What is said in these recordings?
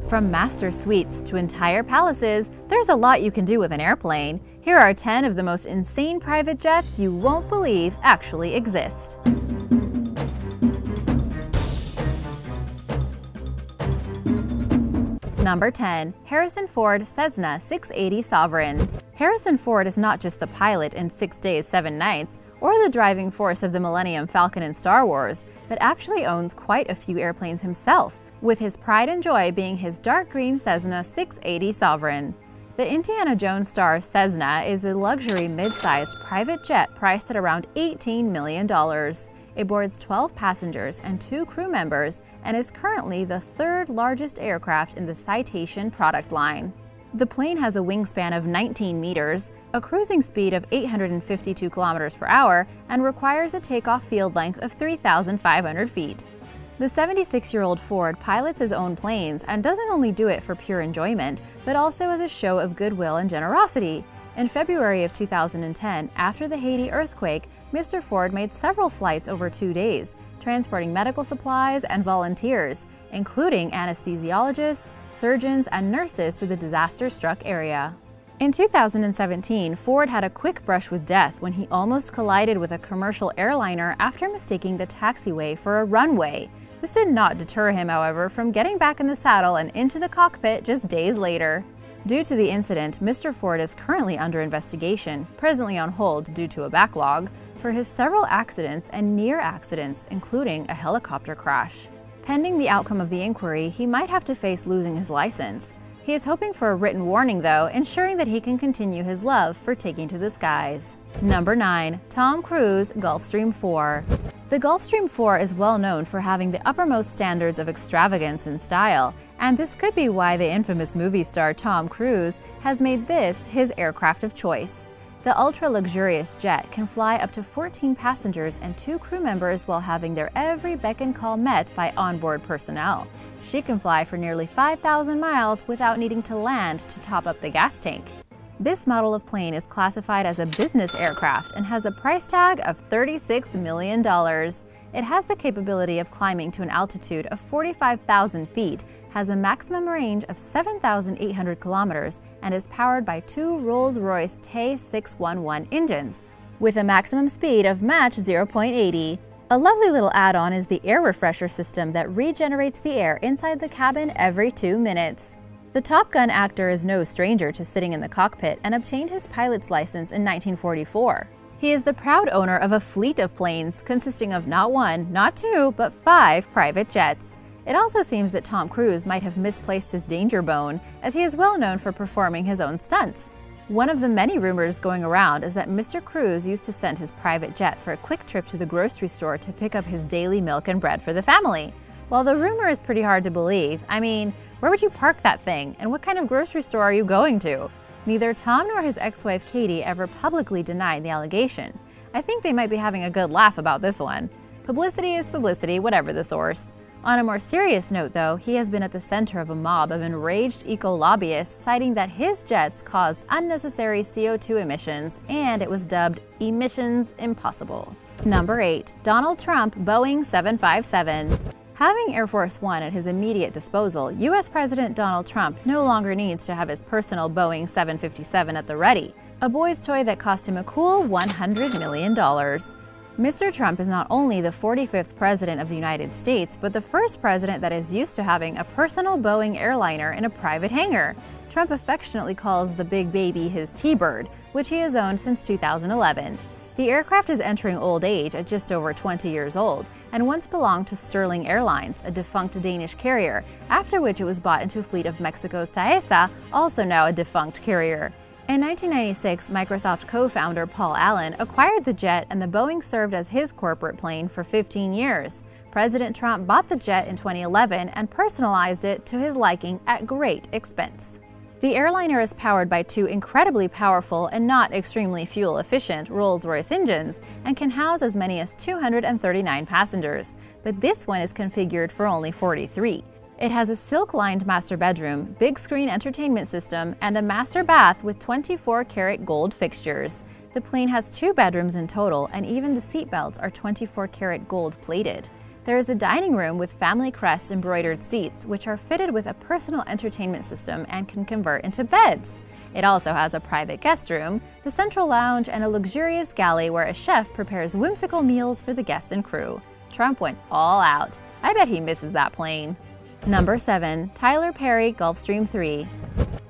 From master suites to entire palaces, there's a lot you can do with an airplane. Here are 10 of the most insane private jets you won't believe actually exist. Number 10. Harrison Ford Cessna 680 Sovereign. Harrison Ford is not just the pilot in 6 Days, 7 Nights, or the driving force of the Millennium Falcon in Star Wars, but actually owns quite a few airplanes himself, with his pride and joy being his dark green Cessna 680 Sovereign. The Indiana Jones star Cessna is a luxury mid-sized private jet priced at around $18 million. It boards 12 passengers and 2 crew members and is currently the third largest aircraft in the Citation product line. The plane has a wingspan of 19 meters, a cruising speed of 852 kilometers per hour, and requires a takeoff field length of 3,500 feet. The 76-year-old Ford pilots his own planes and doesn't only do it for pure enjoyment, but also as a show of goodwill and generosity. In February of 2010, after the Haiti earthquake, Mr. Ford made several flights over 2 days, transporting medical supplies and volunteers, including anesthesiologists, surgeons, and nurses to the disaster-struck area. In 2017, Ford had a quick brush with death when he almost collided with a commercial airliner after mistaking the taxiway for a runway. This did not deter him, however, from getting back in the saddle and into the cockpit just days later. Due to the incident, Mr. Ford is currently under investigation, presently on hold due to a backlog, for his several accidents and near accidents, including a helicopter crash. Pending the outcome of the inquiry, he might have to face losing his license. He is hoping for a written warning, though, ensuring that he can continue his love for taking to the skies. Number 9. Tom Cruise Gulfstream 4. The Gulfstream 4 is well known for having the uppermost standards of extravagance and style, and this could be why the infamous movie star Tom Cruise has made this his aircraft of choice. The ultra-luxurious jet can fly up to 14 passengers and 2 crew members while having their every beck and call met by onboard personnel. She can fly for nearly 5,000 miles without needing to land to top up the gas tank. This model of plane is classified as a business aircraft and has a price tag of $36 million. It has the capability of climbing to an altitude of 45,000 feet, has a maximum range of 7,800 kilometers, and is powered by 2 Rolls-Royce Tay 611 engines, with a maximum speed of Mach 0.80. A lovely little add-on is the air refresher system that regenerates the air inside the cabin every 2 minutes. The Top Gun actor is no stranger to sitting in the cockpit and obtained his pilot's license in 1944. He is the proud owner of a fleet of planes consisting of not 1, not 2, but 5 private jets. It also seems that Tom Cruise might have misplaced his danger bone, as he is well known for performing his own stunts. One of the many rumors going around is that Mr. Cruise used to send his private jet for a quick trip to the grocery store to pick up his daily milk and bread for the family. While the rumor is pretty hard to believe, I mean, where would you park that thing, and what kind of grocery store are you going to? Neither Tom nor his ex-wife Katie ever publicly denied the allegation. I think they might be having a good laugh about this one. Publicity is publicity, whatever the source. On a more serious note, though, he has been at the center of a mob of enraged eco-lobbyists citing that his jets caused unnecessary CO2 emissions, and it was dubbed Emissions Impossible. Number 8. Donald Trump Boeing 757. Having Air Force One at his immediate disposal, U.S. President Donald Trump no longer needs to have his personal Boeing 757 at the ready, a boy's toy that cost him a cool $100 million. Mr. Trump is not only the 45th president of the United States, but the first president that is used to having a personal Boeing airliner in a private hangar. Trump affectionately calls the big baby his T-Bird, which he has owned since 2011. The aircraft is entering old age at just over 20 years old, and once belonged to Sterling Airlines, a defunct Danish carrier, after which it was bought into a fleet of Mexico's Taesa, also now a defunct carrier. In 1996, Microsoft co-founder Paul Allen acquired the jet, and the Boeing served as his corporate plane for 15 years. President Trump bought the jet in 2011 and personalized it to his liking at great expense. The airliner is powered by 2 incredibly powerful and not extremely fuel-efficient Rolls-Royce engines and can house as many as 239 passengers, but this one is configured for only 43. It has a silk-lined master bedroom, big screen entertainment system, and a master bath with 24-karat gold fixtures. The plane has 2 bedrooms in total, and even the seat belts are 24-karat gold plated. There is a dining room with family crest embroidered seats, which are fitted with a personal entertainment system and can convert into beds. It also has a private guest room, the central lounge, and a luxurious galley where a chef prepares whimsical meals for the guests and crew. Trump went all out. I bet he misses that plane. Number 7. Tyler Perry Gulfstream 3.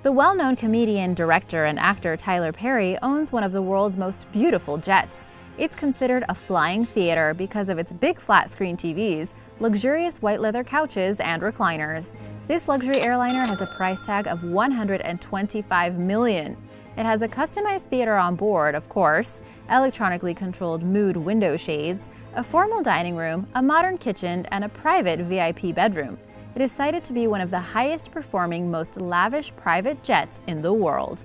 The well-known comedian, director, and actor Tyler Perry owns one of the world's most beautiful jets. It's considered a flying theater because of its big flat-screen TVs, luxurious white leather couches, and recliners. This luxury airliner has a price tag of $125 million. It has a customized theater on board, of course, electronically controlled mood window shades, a formal dining room, a modern kitchen, and a private VIP bedroom. It is cited to be one of the highest-performing, most lavish private jets in the world.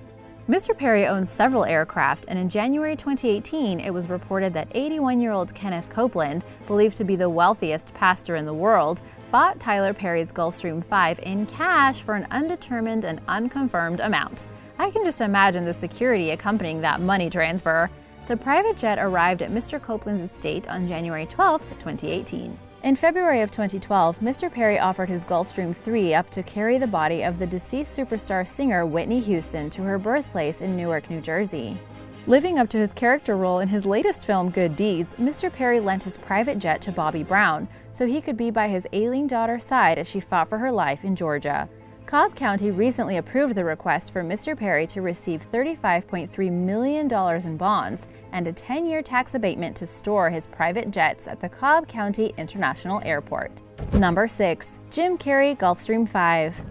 Mr. Perry owns several aircraft, and in January 2018, it was reported that 81-year-old Kenneth Copeland, believed to be the wealthiest pastor in the world, bought Tyler Perry's Gulfstream 5 in cash for an undetermined and unconfirmed amount. I can just imagine the security accompanying that money transfer. The private jet arrived at Mr. Copeland's estate on January 12, 2018. In February of 2012, Mr. Perry offered his Gulfstream 3 up to carry the body of the deceased superstar singer Whitney Houston to her birthplace in Newark, New Jersey. Living up to his character role in his latest film, Good Deeds, Mr. Perry lent his private jet to Bobby Brown so he could be by his ailing daughter's side as she fought for her life in Georgia. Cobb County recently approved the request for Mr. Perry to receive $35.3 million in bonds and a 10-year tax abatement to store his private jets at the Cobb County International Airport. Number 6. Jim Carrey Gulfstream 5.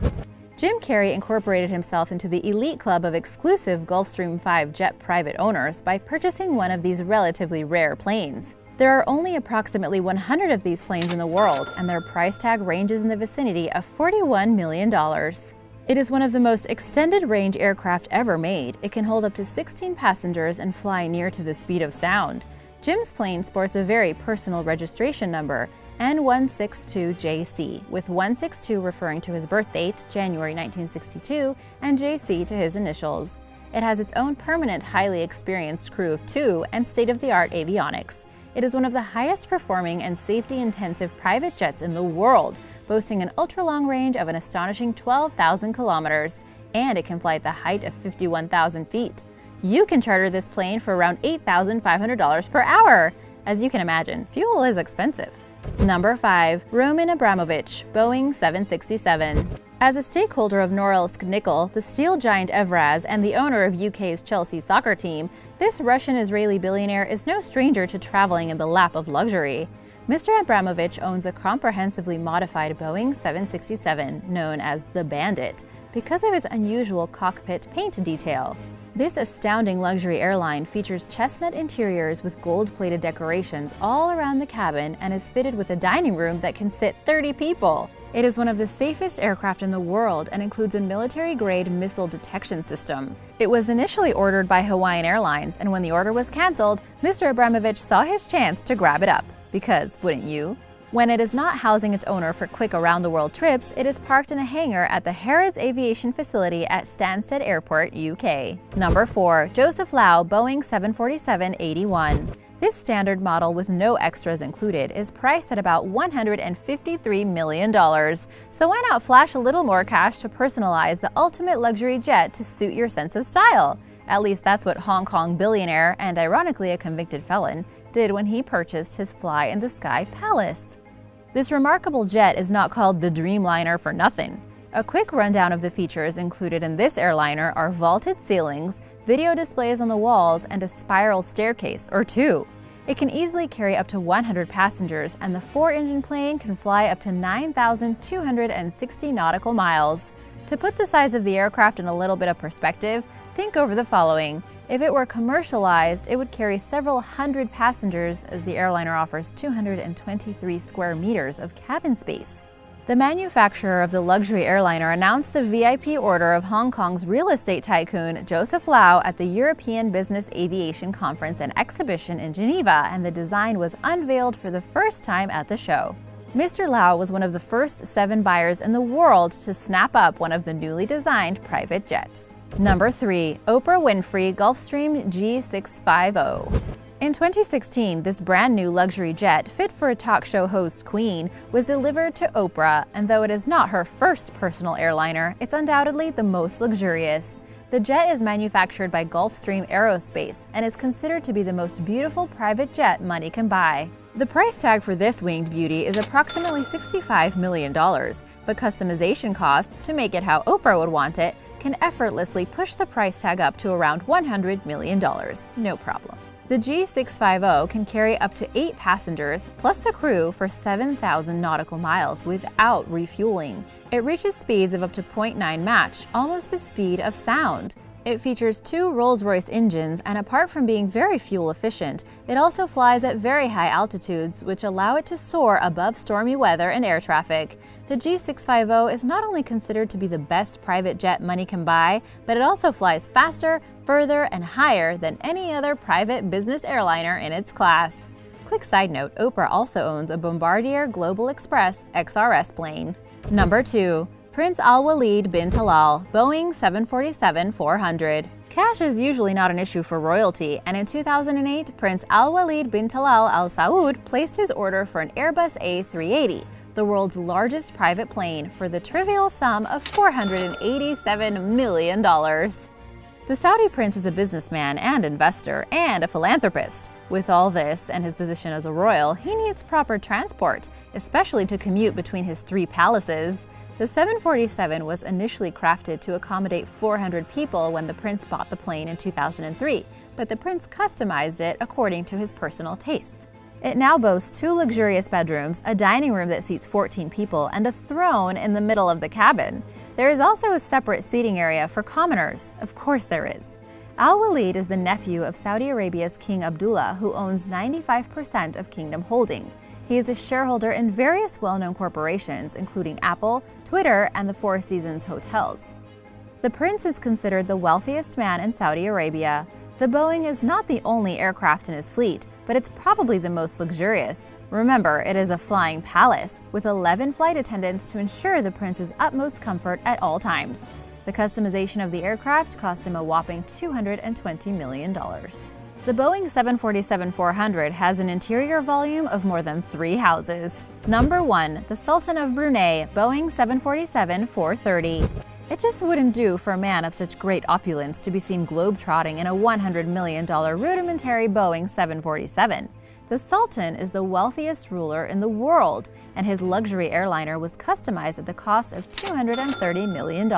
Jim Carrey incorporated himself into the elite club of exclusive Gulfstream 5 jet private owners by purchasing one of these relatively rare planes. There are only approximately 100 of these planes in the world, and their price tag ranges in the vicinity of $41 million. It is one of the most extended-range aircraft ever made. It can hold up to 16 passengers and fly near to the speed of sound. Jim's plane sports a very personal registration number, N162JC, with 162 referring to his birth date, January 1962, and JC to his initials. It has its own permanent, highly experienced crew of 2 and state-of-the-art avionics. It is one of the highest-performing and safety-intensive private jets in the world, boasting an ultra-long range of an astonishing 12,000 kilometers, and it can fly at the height of 51,000 feet. You can charter this plane for around $8,500 per hour. As you can imagine, fuel is expensive. Number 5. Roman Abramovich, Boeing 767. As a stakeholder of Norilsk Nickel, the steel giant Evraz, and the owner of UK's Chelsea soccer team, this Russian-Israeli billionaire is no stranger to traveling in the lap of luxury. Mr. Abramovich owns a comprehensively modified Boeing 767, known as the Bandit, because of its unusual cockpit paint detail. This astounding luxury airline features chestnut interiors with gold-plated decorations all around the cabin and is fitted with a dining room that can sit 30 people. It is one of the safest aircraft in the world and includes a military-grade missile detection system. It was initially ordered by Hawaiian Airlines, and when the order was canceled, Mr. Abramovich saw his chance to grab it up. Because, wouldn't you? When it is not housing its owner for quick around-the-world trips, it is parked in a hangar at the Harrods Aviation Facility at Stansted Airport, UK. Number 4. Joseph Lau Boeing 747-81. This standard model with no extras included is priced at about $153 million. So why not flash a little more cash to personalize the ultimate luxury jet to suit your sense of style? At least that's what Hong Kong billionaire, and ironically a convicted felon, did when he purchased his fly-in-the-sky palace. This remarkable jet is not called the Dreamliner for nothing. A quick rundown of the features included in this airliner are vaulted ceilings, video displays on the walls, and a spiral staircase, or 2. It can easily carry up to 100 passengers, and the 4-engine plane can fly up to 9,260 nautical miles. To put the size of the aircraft in a little bit of perspective, think over the following. If it were commercialized, it would carry several hundred passengers, as the airliner offers 223 square meters of cabin space. The manufacturer of the luxury airliner announced the VIP order of Hong Kong's real estate tycoon Joseph Lau at the European Business Aviation Conference and Exhibition in Geneva, and the design was unveiled for the first time at the show. Mr. Lau was one of the first 7 buyers in the world to snap up one of the newly designed private jets. Number 3. Oprah Winfrey Gulfstream G650. In 2016, this brand new luxury jet, fit for a talk show host queen, was delivered to Oprah, and though it is not her first personal airliner, it's undoubtedly the most luxurious. The jet is manufactured by Gulfstream Aerospace and is considered to be the most beautiful private jet money can buy. The price tag for this winged beauty is approximately $65 million, but customization costs, to make it how Oprah would want it, can effortlessly push the price tag up to around $100 million. No problem. The G650 can carry up to 8 passengers plus the crew for 7,000 nautical miles without refueling. It reaches speeds of up to 0.9 Mach, almost the speed of sound. It features 2 Rolls-Royce engines, and apart from being very fuel efficient, it also flies at very high altitudes, which allow it to soar above stormy weather and air traffic. The G650 is not only considered to be the best private jet money can buy, but it also flies faster, further, and higher than any other private business airliner in its class. Quick side note, Oprah also owns a Bombardier Global Express XRS plane. Number 2. Prince Al Walid bin Talal, Boeing 747-400. Cash is usually not an issue for royalty, and in 2008, Prince Al Walid bin Talal Al Saud placed his order for an Airbus A380, the world's largest private plane, for the trivial sum of $487 million. The Saudi prince is a businessman and investor and a philanthropist. With all this and his position as a royal, he needs proper transport, especially to commute between his 3 palaces. The 747 was initially crafted to accommodate 400 people when the prince bought the plane in 2003, but the prince customized it according to his personal tastes. It now boasts 2 luxurious bedrooms, a dining room that seats 14 people, and a throne in the middle of the cabin. There is also a separate seating area for commoners. Of course there is. Al Walid is the nephew of Saudi Arabia's King Abdullah, who owns 95% of Kingdom Holding. He is a shareholder in various well-known corporations, including Apple, Twitter, and the Four Seasons hotels. The prince is considered the wealthiest man in Saudi Arabia. The Boeing is not the only aircraft in his fleet, but it's probably the most luxurious. Remember, it is a flying palace, with 11 flight attendants to ensure the prince's utmost comfort at all times. The customization of the aircraft cost him a whopping $220 million. The Boeing 747-400 has an interior volume of more than 3 houses. Number 1. The Sultan of Brunei, Boeing 747-430. It just wouldn't do for a man of such great opulence to be seen globetrotting in a $100 million rudimentary Boeing 747. The Sultan is the wealthiest ruler in the world, and his luxury airliner was customized at the cost of $230 million.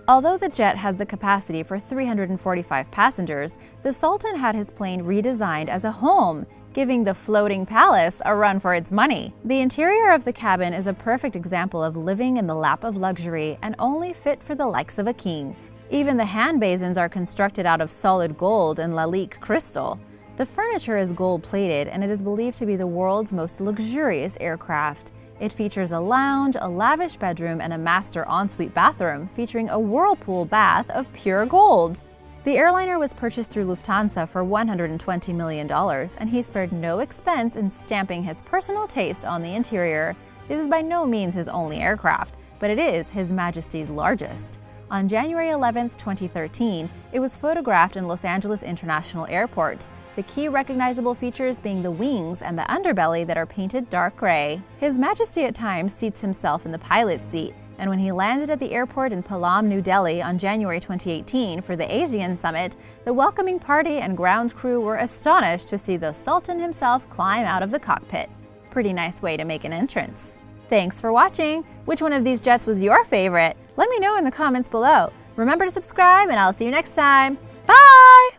Although the jet has the capacity for 345 passengers, the Sultan had his plane redesigned as a home, giving the floating palace a run for its money. The interior of the cabin is a perfect example of living in the lap of luxury and only fit for the likes of a king. Even the hand basins are constructed out of solid gold and Lalique crystal. The furniture is gold-plated, and it is believed to be the world's most luxurious aircraft. It features a lounge, a lavish bedroom, and a master ensuite bathroom featuring a whirlpool bath of pure gold. The airliner was purchased through Lufthansa for $120 million, and he spared no expense in stamping his personal taste on the interior. This is by no means his only aircraft, but it is His Majesty's largest. On January 11, 2013, it was photographed in Los Angeles International Airport, the key recognizable features being the wings and the underbelly that are painted dark gray. His Majesty at times seats himself in the pilot's seat, and when he landed at the airport in Palam, New Delhi on January 2018 for the ASEAN Summit, the welcoming party and ground crew were astonished to see the Sultan himself climb out of the cockpit. Pretty nice way to make an entrance. Thanks for watching! Which one of these jets was your favorite? Let me know in the comments below. Remember to subscribe, and I'll see you next time. Bye!